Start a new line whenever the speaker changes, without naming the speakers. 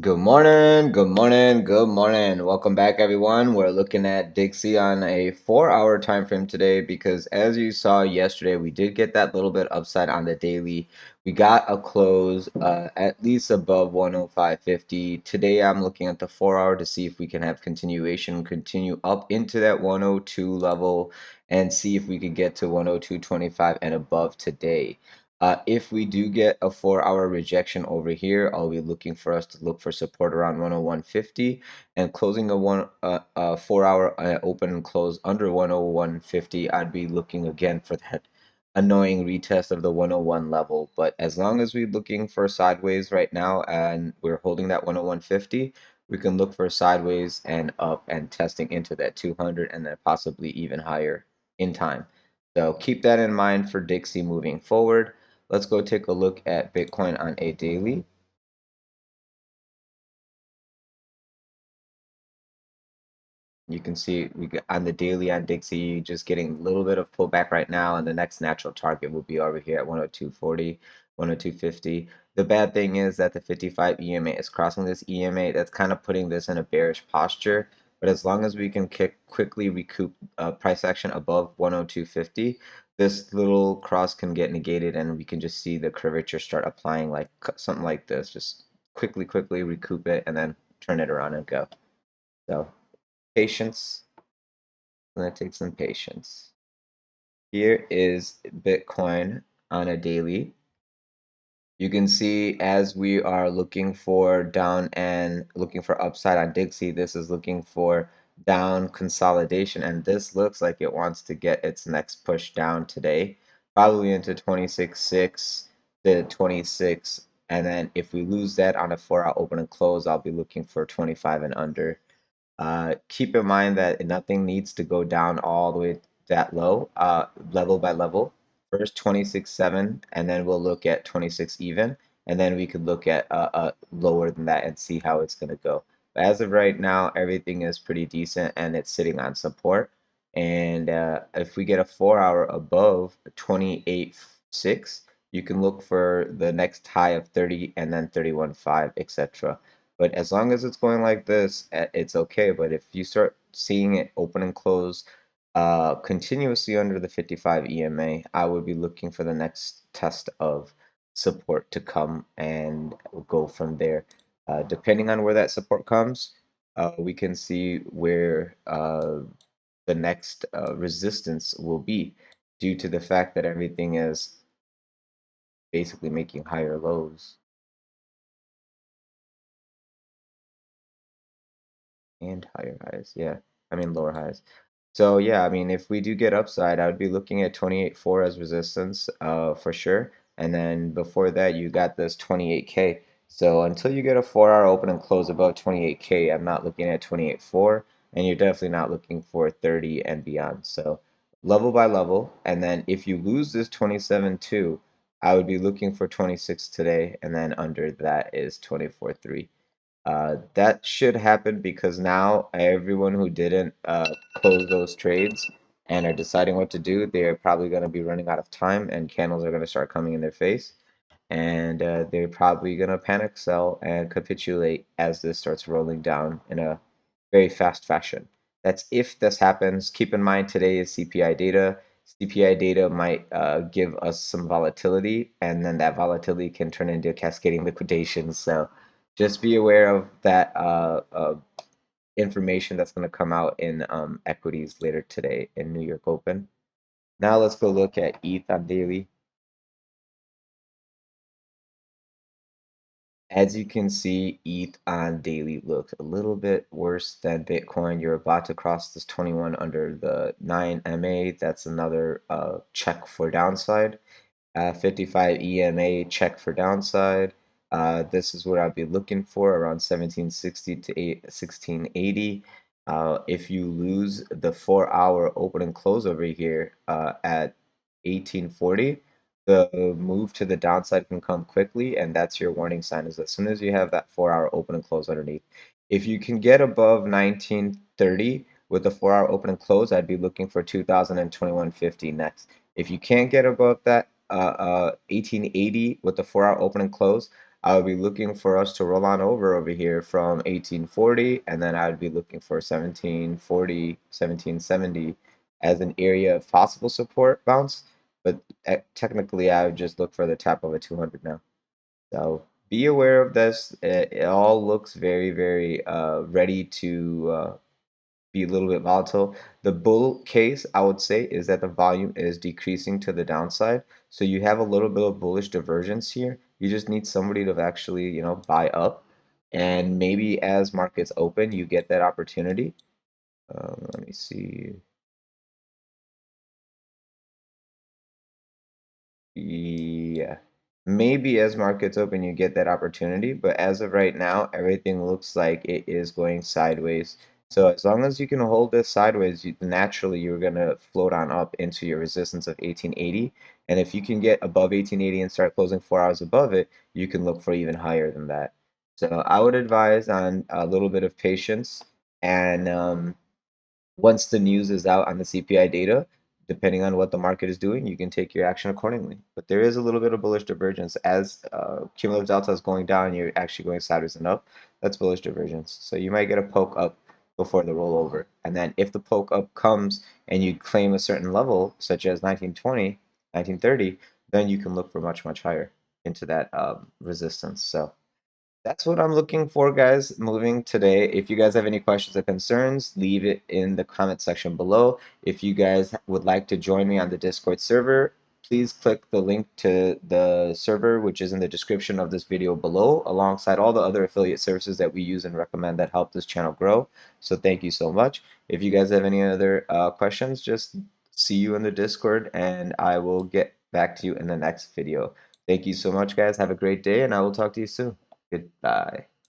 Good morning, good morning, good morning. Welcome back, everyone. We're looking at DXY on a 4-hour time frame today because, as you saw yesterday, we did get that little bit upside on the daily. We got a close at least above 105.50. Today, I'm looking at the 4-hour to see if we can have continuation, continue up into that 102 level, and see if we could get to 102.25 and above today. If we do get a 4-hour rejection over here, I'll be looking for us to look for support around 101.50 and closing a 4-hour open and close under 101.50. I'd be looking again for that annoying retest of the 101 level. But as long as we're looking for sideways right now and we're holding that 101.50, we can look for sideways and up and testing into that 200 and then possibly even higher in time. So keep that in mind for DXY moving forward. Let's go take a look at Bitcoin on a daily. You can see we got on the daily on DXY just getting a little bit of pullback right now, and the next natural target will be over here at 102.40, 102.50. The bad thing is that the 55 EMA is crossing this EMA. That's kind of putting this in a bearish posture. But as long as we can quickly recoup price action above 102.50, this little cross can get negated, and we can just see the curvature start applying like something like this. Just quickly recoup it, and then turn it around and go. So patience. That takes some patience. Here is Bitcoin on a daily. You can see as we are looking for down and looking for upside on DXY, this is looking for down consolidation, and this looks like it wants to get its next push down today, probably into 26.6 to 26. And then if we lose that on a 4-hour open and close, I'll be looking for 25 and under. Keep in mind that nothing needs to go down all the way that low, level by level. First 26.7, and then we'll look at 26 even, and then we could look at lower than that and see how it's going to go. But as of right now, everything is pretty decent, and it's sitting on support. And if we get a 4-hour above 28.6, you can look for the next high of 30 and then 31.5, etc. But as long as it's going like this, it's okay. But if you start seeing it open and close continuously under the 55 EMA, I would be looking for the next test of support to come and go from there. Depending on where that support comes, we can see where the next resistance will be due to the fact that everything is basically making higher lows. And higher highs, yeah. I mean lower highs. So yeah, I mean if we do get upside, I would be looking at 28.4 as resistance, for sure. And then before that, you got this 28K. So until you get a 4-hour open and close above 28K, I'm not looking at 28.4, and you're definitely not looking for 30 and beyond. So level by level, and then if you lose this 27.2, I would be looking for 26 today, and then under that is 24.3. That should happen because now everyone who didn't close those trades and are deciding what to do, they're probably going to be running out of time, and candles are going to start coming in their face. And they're probably going to panic sell and capitulate as this starts rolling down in a very fast fashion. That's if this happens. Keep in mind today is CPI data. CPI data might give us some volatility, and then that volatility can turn into cascading liquidations. So just be aware of that information that's going to come out in equities later today in New York Open. Now let's go look at ETH on daily. As you can see, ETH on daily looks a little bit worse than Bitcoin. You're about to cross this 21 under the 9 MA. That's another check for downside. 55 EMA check for downside. This is what I'd be looking for around 1760 to 1680. If you lose the 4-hour open and close over here at 1840, the move to the downside can come quickly, and that's your warning sign. Is as soon as you have that 4-hour open and close underneath. If you can get above 1930 with the 4-hour open and close, I'd be looking for 2021.50 next. If you can't get above that 1880 with the 4-hour open and close, I would be looking for us to roll on over here from 1840, and then I would be looking for 1740, 1770 as an area of possible support bounce. But technically, I would just look for the top of a 200 now. So be aware of this. It all looks very, very ready to be a little bit volatile. The bull case, I would say, is that the volume is decreasing to the downside. So you have a little bit of bullish divergence here. You just need somebody to actually, buy up. And maybe as markets open, you get that opportunity. Let me see. Yeah. Maybe as markets open, you get that opportunity, but as of right now, everything looks like it is going sideways. So as long as you can hold this sideways, naturally you're going to float on up into your resistance of 1880. And if you can get above 1880 and start closing 4 hours above it, you can look for even higher than that. So I would advise on a little bit of patience and once the news is out on the CPI data, depending on what the market is doing, you can take your action accordingly. But there is a little bit of bullish divergence as cumulative delta is going down, you're actually going sideways and up. That's bullish divergence. So you might get a poke up before the rollover. And then if the poke up comes and you claim a certain level, such as 1920, 1930, then you can look for much, much higher into that resistance. So that's what I'm looking for, guys, moving today. If you guys have any questions or concerns, leave it in the comment section below. If you guys would like to join me on the Discord server, please click the link to the server, which is in the description of this video below, alongside all the other affiliate services that we use and recommend that help this channel grow. So thank you so much. If you guys have any other questions, just see you in the Discord, and I will get back to you in the next video. Thank you so much, guys. Have a great day, and I will talk to you soon. Goodbye.